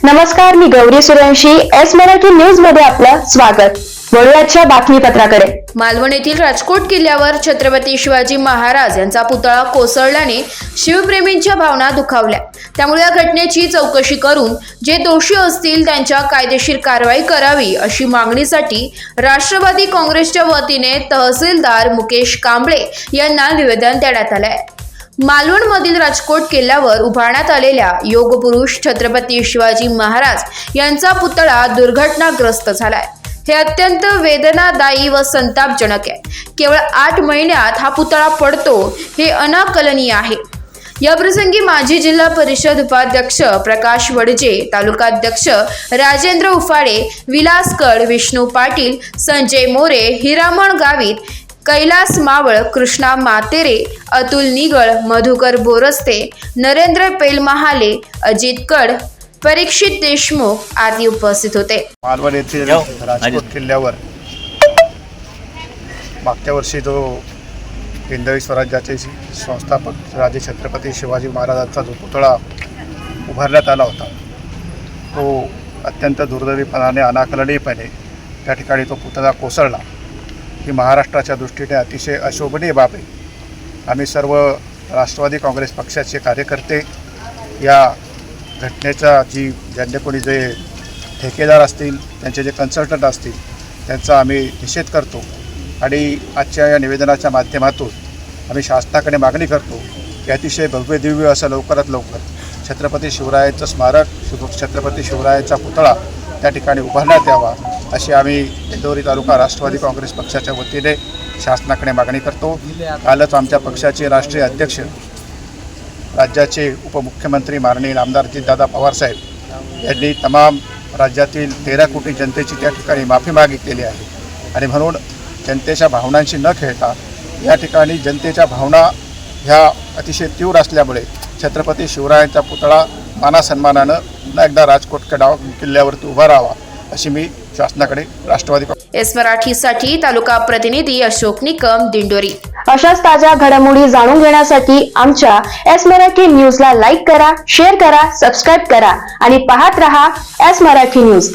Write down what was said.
नमस्कार, मी Gauri Suryavanshi. S Marathi news मध्ये आपलं स्वागत. वळूयाच्या बातमीपत्राकडे. मालवण येथील राजकोट किल्ल्यावर छत्रपती शिवाजी महाराज यांचा पुतळा कोसळल्याने शिवप्रेमींच्या भावना दुखावल्या. त्यामुळे या घटनेची चौकशी करून जे दोषी असतील त्यांच्या कायदेशीर कारवाई करावी अशी मागणीसाठी राष्ट्रवादी काँग्रेसच्या वतीने तहसीलदार मुकेश कांबळे यांना निवेदन देण्यात आले आहे. मालवणमधील राजकोट किल्ल्यावर उभारण्यात आलेल्या योगपुरुष छत्रपती शिवाजी महाराज यांचा पुतळा दुर्घटनाग्रस्त झालाय. हे अत्यंत वेदनादायी व संतापजनक आहे. केवळ 8 महिन्यात हा पुतळा पडतो हे अनाकलनीय आहे. याप्रसंगी माजी जिल्हा परिषद उपाध्यक्ष प्रकाश वडजे, तालुकाध्यक्ष राजेंद्र उफाळे, विलास कड, विष्णू पाटील, संजय मोरे, हिरामण गावित, कैलास मावळ, कृष्णा मातेरे, अतुल निगळ, मधुकर बोरस्ते, नरेंद्र पेलमहाले, अजित कड, परीक्षित देशमुख आदी उपस्थित होते. मालवण येथील राजकोट किल्ल्यावर मागच्या वर्षी जो हिंदवी स्वराज्याचे संस्थापक राजे छत्रपती शिवाजी महाराजांचा जो पुतळा उभारण्यात आला होता तो अत्यंत दुर्दैवीपणाने अनाकलनीयपणे त्या ठिकाणी तो पुतळा कोसळला. ही महाराष्ट्राच्या दृष्टीने अतिशय अशोभनीय बाब आहे. आम्ही सर्व राष्ट्रवादी काँग्रेस पक्षाचे कार्यकर्ते या घटनेचा ज्यांचे कोणी जे ठेकेदार असतील, त्यांचे जे कन्सल्टंट असतील त्यांचा आम्ही निषेध करतो आणि आजच्या या निवेदनाच्या माध्यमातून आम्ही शासनाकडे मागणी करतो की अतिशय भव्य दिव्य असं लवकरात लवकर छत्रपती शिवरायांचं स्मारक, छत्रपती शिवरायांचा पुतळा त्या ठिकाणी उभारण्यात यावा अशी आम्ही इंदोरी तालुका राष्ट्रवादी काँग्रेस पक्षाच्या वतीने शासनाकडे मागणी करतो. कालच आमच्या पक्षाचे राष्ट्रीय अध्यक्ष, राज्याचे उपमुख्यमंत्री माननीय आमदार अजितदादा पवारसाहेब यांनी तमाम राज्यातील 13 कोटी जनतेची त्या ठिकाणी माफी मागितलेली आहे आणि म्हणून जनतेच्या भावनांशी न खेळता या ठिकाणी जनतेच्या भावना ह्या अतिशय तीव्र असल्यामुळे छत्रपती शिवरायांचा पुतळा मानासन्मानानं पुन्हा एकदा राजकोट किल्ल्यावरती उभा राहावा अशी मी शासनाकडे राष्ट्रवादी एस मराठीसाठी तालुका प्रतिनिधी अशोक निकम, दिंडोरी. अशाच ताज्या घडामोडी जाणून घेण्यासाठी आमच्या एस मराठी न्यूजला लाईक करा, शेअर करा, सबस्क्राईब करा आणि पाहत रहा एस मराठी न्यूज.